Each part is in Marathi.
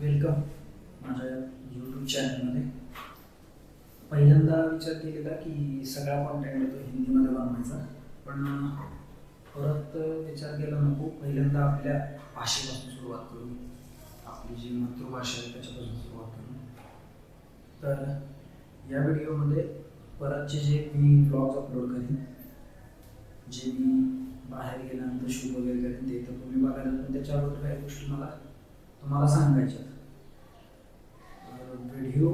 वेलकम माझ्या यूट्यूब चॅनलमध्ये. पहिल्यांदा विचार केलेला की सगळा कॉन्टेंट तो हिंदीमध्ये बनवायचा, पण परत विचार केला नको, पहिल्यांदा आपल्या भाषेपासून सुरुवात करू, आपली जी मातृभाषा आहे त्याच्यापासून सुरुवात करू. तर या व्हिडिओमध्ये परतचे जे मी ब्लॉग्स अपलोड करेन, जे मी बाहेर गेल्यानंतर शूट वगैरे करेन ते तर तुम्ही बघायला, पण त्याच्या अगोदर काही गोष्टी तुम्हाला सांगायच्या. व्हिडिओ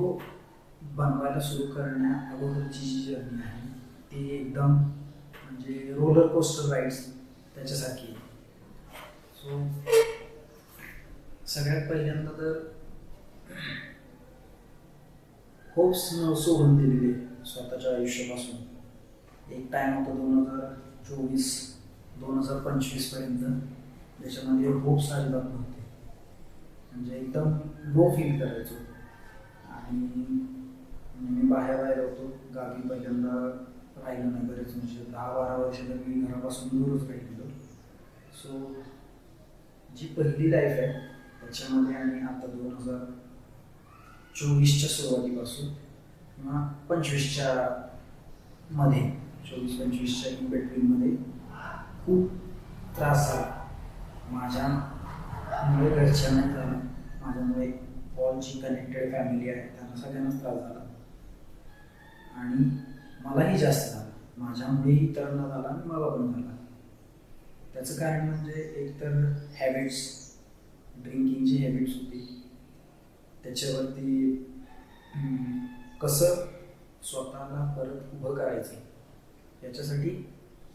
बनवायला सुरू करण्या अगोदरची जी जर्नी आहे ती एकदम म्हणजे रोलर कोस्टर राईड्स त्याच्यासारखी आहे. सो सगळ्यात पहिल्यांदा तर होप्स सोडून दिलेले स्वतःच्या आयुष्यापासून. एक टाइम होता 2024-2025 पर्यंत, त्याच्यामध्ये होप्स अजिबात नव्हते, म्हणजे एकदम लो फील करायचो. आणि मी बाहेर होतो, गावी पहिल्यांदा राहिलं नाही बरेच, म्हणजे 10-12 वर्ष तर मी घरापासून दूरच राहिलेलो. सो जी पहिली लाईफ आहे त्याच्यामध्ये आणि आता 2024च्या सुरुवातीपासून किंवा 25च्या मध्ये, 24-25च्या इन बिटवीनमध्ये खूप त्रास झाला. माझ्यामुळे घरच्यांना झाला, माझ्यामुळे ऑल जी कनेक्टेड फॅमिली आहे त्यांना सगळ्यांनाच त्रास झाला, आणि मलाही जास्त झाला. माझ्यामुळेही इतरांना झाला आणि मला पण झाला. त्याचं कारण म्हणजे एकतर हॅबिट्स, ड्रिंकिंगची हॅबिट्स होती, त्याच्यावरती कसं स्वतःला परत उभं करायचं याच्यासाठी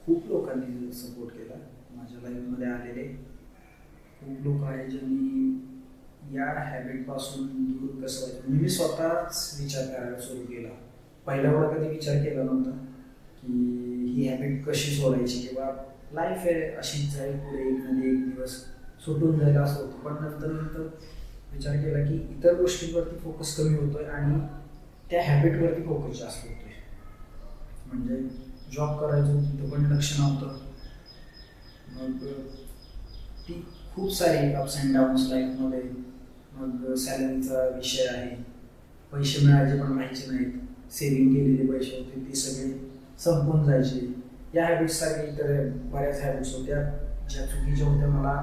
खूप लोकांनी सपोर्ट केला. माझ्या लाईफमध्ये आलेले खूप लोक आहेत ज्यांनी या हॅबिटपासून दूर कसं व्हायचं, म्हणजे मी स्वतःच विचार करायला सुरू केला. पहिल्या वेळा कधी विचार केला नव्हता की ही हॅबिट कशी सोडायची, किंवा लाईफ आहे अशीच जाईल पुढे, एक ना एक दिवस सुटून जाईल असं होतं. पण नंतर विचार केला की इतर गोष्टींवरती फोकस कमी होतोय आणि त्या हॅबिटवरती फोकस जास्त होतोय. म्हणजे जॉब करायचो तिथं पण लक्ष नव्हतं, मग ती खूप सारी अप्स अँड डाऊन्स लाईफमध्ये. मग सॅलरीचा विषय आहे, पैसे मिळायचे पण राहायचे नाहीत, सेव्हिंग केलेले पैसे होते ते सगळे संपून जायचे. या हॅबिट्ससाठी इतर बऱ्याच हॅबिट्स होत्या ज्या चुकीच्या होत्या. मला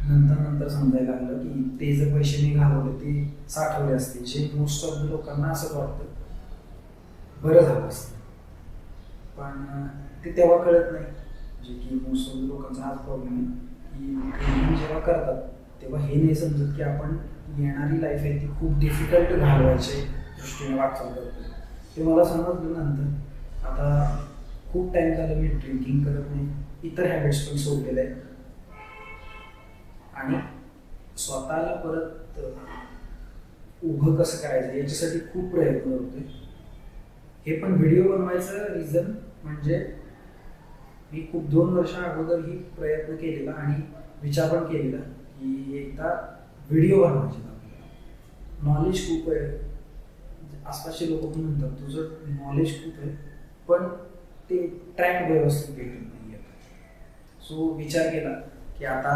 नंतर समजायला लागलं की ते जर पैसे मी घालवले ते साठवले असते, जे मोस्ट ऑफ द लोकांना असंच वाटतं बरं झालं असतं, पण ते तेव्हा कळत नाही. जे की मोस्ट ऑफ द लोकांचा हाच प्रॉब्लेम आहे की ट्रेनिंग जेव्हा करतात तेव्हा हे नाही समजत की आपण येणारी लाईफ आहे ती खूप डिफिकल्ट घालवायच्या दृष्टीने वाटचाल करतो. ते मला समजलं नंतर. आता खूप टाईम झालं मी ड्रिंकिंग करत नाही, इतर हॅबिट्स पण सोडलेले आहेत, आणि स्वतःला परत उभं कसं करायचं याच्यासाठी खूप प्रयत्न होते. हे पण व्हिडिओ बनवायचं रिझन म्हणजे मी खूप 2 वर्षा अगोदर ही प्रयत्न केलेला आणि विचार पण केलेला की एकदा व्हिडिओ बनवायचे. आपल्याला नॉलेज खूप आहे, आसपासचे लोक पण म्हणतात तुझं नॉलेज खूप आहे, पण ते ट्रॅक व्यवस्थित भेटत नाही आहे. सो विचार केला की आता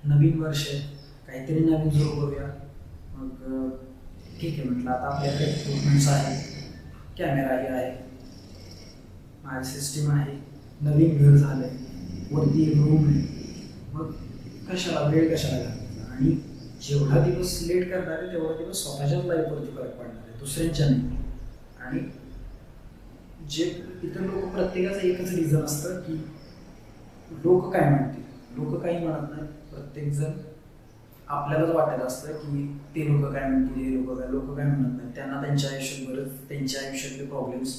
नवीन वर्ष आहे, काहीतरी नवीन सुरू करूया. मग ठीक आहे म्हटलं, आता आपल्याकडे इक्विपमेंट्स आहे, कॅमेराही आहे, माझी सिस्टीम आहे, नवीन घर झालं आहे, वरती एक रूम आहे, मग कशाला वेळ कशाला घालवायचा. आणि जेवढा दिवस लेट करणार आहे तेवढा दिवस स्वतःच्याच लाईफवरती फरक पडणार आहे, दुसऱ्यांच्या नाही. आणि जे इतर लोक, प्रत्येकाचं एकच रिझन असतं की लोक काय म्हणतील. लोक काही म्हणत नाही, प्रत्येकजण आपल्यालाच वाटत असतं की ते लोक काय म्हणतील, हे लोक काय म्हणत नाही. त्यांना त्यांच्या आयुष्यात त्यांच्या आयुष्यातले प्रॉब्लेम्स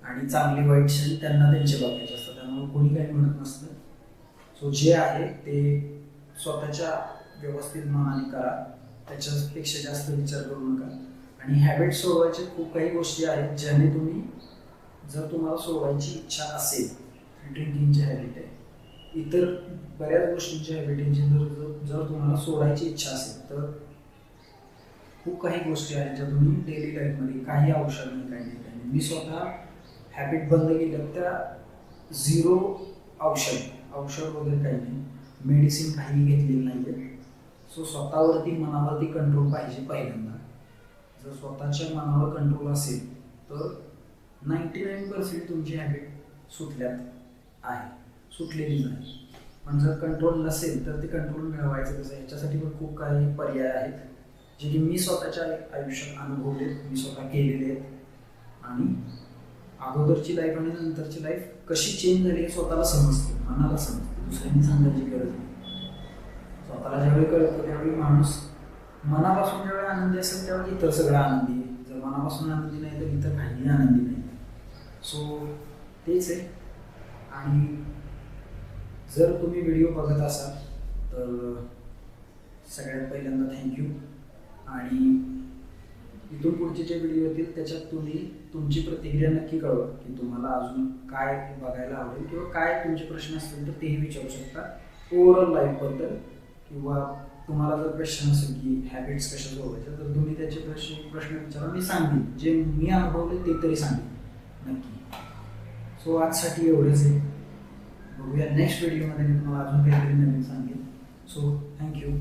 आणि चांगले वाईट क्षण त्यांना त्यांचे बघायचे असतात, त्यामुळे कोणी काही म्हणत नसतं. सो जे आहे ते स्वतःच्या व्यवस्थित मनाने करा, त्याच्यापेक्षा जास्त विचार करू नका. आणि हॅबिट सोडवायचे खूप काही गोष्टी आहेत ज्याने तुम्ही, जर तुम्हाला सोडवायची इच्छा असेल, ड्रिंकिंगची हॅबिट आहे, इतर बऱ्याच गोष्टींची हॅबिटींची जर तुम्हाला सोडायची इच्छा असेल तर खूप काही गोष्टी आहेत ज्या तुम्ही डेली लाईफमध्ये, काही औषध नाही, काही नाही. मी स्वतः हॅबिट बंद केल्या त्या 0 औषध वगैरे काही नाही, मेडिसिन काही घेतलेली नाही आहे. सो स्वतःवरती मनावरती कंट्रोल पाहिजे पहिल्यांदा. जर स्वतःच्या मनावर कंट्रोल असेल तर 99% तुमची हॅबिट सुटल्यात आहे, सुटलेलीच आहे. पण जर कंट्रोल नसेल तर ते कंट्रोल मिळवायचं कसं, ह्याच्यासाठी पण खूप काही पर्याय आहेत जे की मी स्वतःच्या आयुष्यात अनुभवलेत, मी स्वतः केलेले आहेत. आणि अगोदरची लाईफ आणि नंतरची लाईफ कशी चेंज झाली हे स्वतःला समजते, मनाला समजते, दुसऱ्यांनी सांगायची गरज नाही. स्वतःला ज्यावेळी कळतं त्यावेळी माणूस मनापासून ज्यावेळी आनंदी असेल त्यावेळी इतर सगळं आनंदी आहे. जर मनापासून आनंदी नाही तर इतर काहीही आनंदी नाही. सो तेच आहे. आणि जर तुम्ही व्हिडिओ बघत असाल तर सगळ्यात पहिल्यांदा थँक्यू. आणि इथून पुढचे जे व्हिडिओ येतील त्याच्यात तुम्ही तुमची प्रतिक्रिया नक्की कळवा की तुम्हाला अजून काय बघायला आवडेल किंवा काय तुमचे प्रश्न असतील तर तेही विचारू शकता ओव्हरऑल लाईफबद्दल. किंवा तुम्हाला जर क्वेश्चन असेल की हॅबिट्स कशा सोडवायच्या तर तुम्ही त्याचे प्रश्न विचारा, मी सांगेन. जे मी अनुभवले ते तरी सांगेन नक्की. सो आजसाठी एवढंच आहे. बघूया नेक्स्ट व्हिडिओमध्ये मी तुम्हाला अजून काहीतरी नवीन सांगेन. So thank you.